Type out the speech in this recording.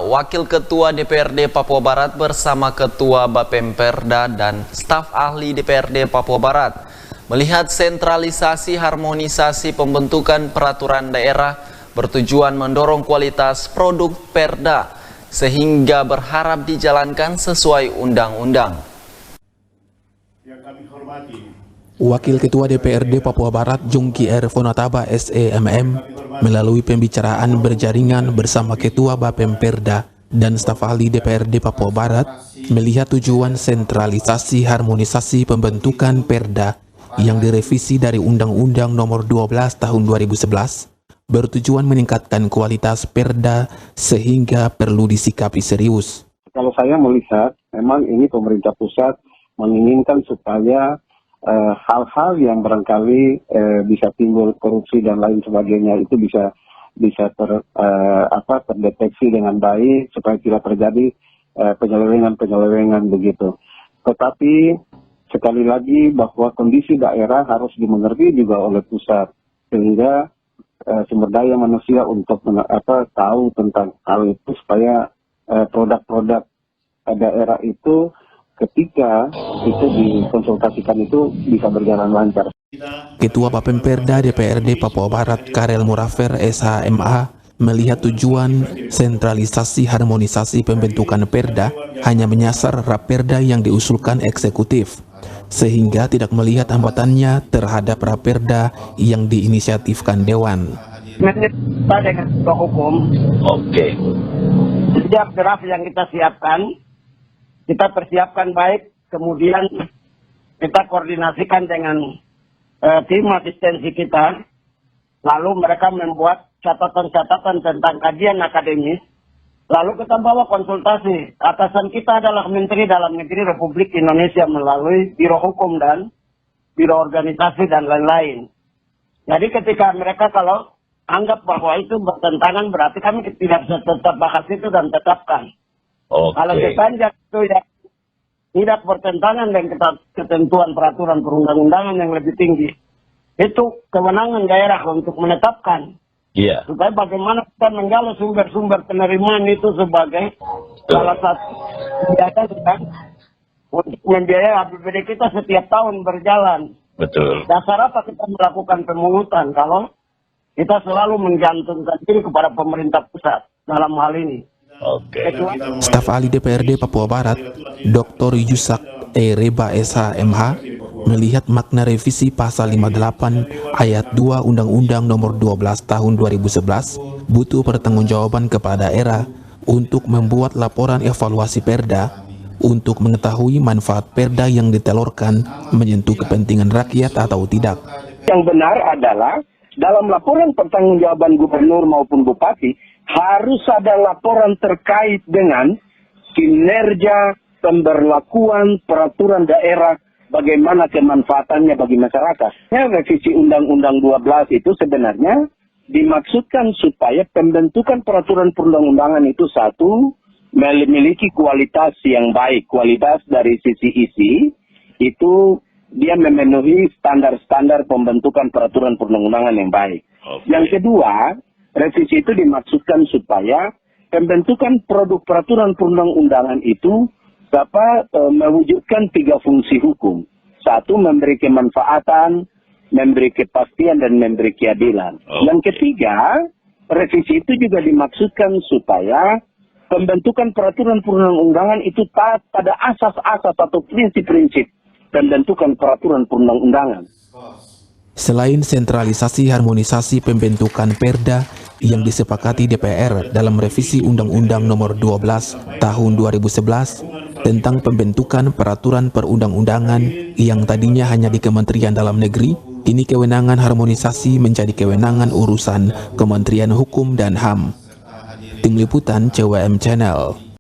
Wakil Ketua DPRD Papua Barat bersama Ketua Bapemperda dan staf ahli DPRD Papua Barat melihat sentralisasi harmonisasi pembentukan peraturan daerah bertujuan mendorong kualitas produk Perda sehingga berharap dijalankan sesuai undang-undang. Yang kami hormati, Wakil Ketua DPRD Papua Barat Jungki R. Fonataba SEMM melalui pembicaraan berjaringan bersama Ketua Bapemperda dan staf ahli DPRD Papua Barat melihat tujuan sentralisasi harmonisasi pembentukan Perda yang direvisi dari Undang-Undang Nomor 12 Tahun 2011 bertujuan meningkatkan kualitas Perda sehingga perlu disikapi serius. Kalau saya melihat, memang ini pemerintah pusat menginginkan supaya hal-hal yang barangkali bisa timbul korupsi dan lain sebagainya itu bisa terdeteksi dengan baik supaya tidak terjadi penyelewengan begitu. Tetapi sekali lagi bahwa kondisi daerah harus dimengerti juga oleh pusat sehingga sumber daya manusia untuk tahu tentang hal itu supaya produk-produk daerah itu ketika itu dikonsultasikan itu bisa berjalan lancar. Ketua Bapemperda DPRD Papua Barat Karel Murafer SHMA melihat tujuan sentralisasi harmonisasi pembentukan Perda hanya menyasar Raperda yang diusulkan eksekutif, sehingga tidak melihat hambatannya terhadap Raperda yang diinisiatifkan Dewan. Kita dengan hukum, setiap draft yang kita siapkan, kita persiapkan baik, kemudian kita koordinasikan dengan tim asistensi kita, lalu mereka membuat catatan-catatan tentang kajian akademis, lalu kita bawa konsultasi. Atasan kita adalah Menteri Dalam Negeri Republik Indonesia melalui Biro Hukum dan Biro Organisasi dan lain-lain. Jadi ketika mereka kalau anggap bahwa itu bertentangan, berarti kami tidak bisa tetap bahas itu dan tetapkan. Kalau sepanjang itu yang tidak bertentangan dengan ketentuan peraturan perundang-undangan yang lebih tinggi, itu kewenangan daerah untuk menetapkan. Supaya bagaimana kita menggali sumber-sumber penerimaan itu sebagai salah satu biaya untuk membiayai APBD kita setiap tahun berjalan. Betul. Dasar apa kita melakukan pemungutan kalau kita selalu menggantungkan diri kepada pemerintah pusat dalam hal ini. Staf ahli DPRD Papua Barat, Dr. Yusak Reba SHMH, melihat makna revisi pasal 58 ayat 2 Undang-Undang Nomor 12 Tahun 2011 butuh pertanggungjawaban kepada daerah untuk membuat laporan evaluasi Perda untuk mengetahui manfaat Perda yang ditelurkan menyentuh kepentingan rakyat atau tidak. Yang benar adalah dalam laporan pertanggungjawaban gubernur maupun bupati harus ada laporan terkait dengan kinerja pemberlakuan peraturan daerah, bagaimana kemanfaatannya bagi masyarakat. Revisi Undang-Undang 12 itu sebenarnya dimaksudkan supaya pembentukan peraturan perundang-undangan itu satu, memiliki kualitas yang baik. Kualitas dari sisi isi, itu dia memenuhi standar-standar pembentukan peraturan perundang-undangan yang baik. Yang kedua, revisi itu dimaksudkan supaya pembentukan produk peraturan perundang-undangan itu dapat mewujudkan 3 fungsi hukum. 1, memberi kemanfaatan, memberi kepastian, dan memberi keadilan. Yang ketiga, revisi itu juga dimaksudkan supaya pembentukan peraturan perundang-undangan itu taat pada asas-asas atau prinsip-prinsip pembentukan peraturan perundang-undangan. Selain sentralisasi harmonisasi pembentukan Perda yang disepakati DPR dalam revisi Undang-Undang Nomor 12 Tahun 2011 tentang pembentukan peraturan perundang-undangan yang tadinya hanya di Kementerian Dalam Negeri, kini kewenangan harmonisasi menjadi kewenangan urusan Kementerian Hukum dan HAM. Tim Liputan CWM Channel.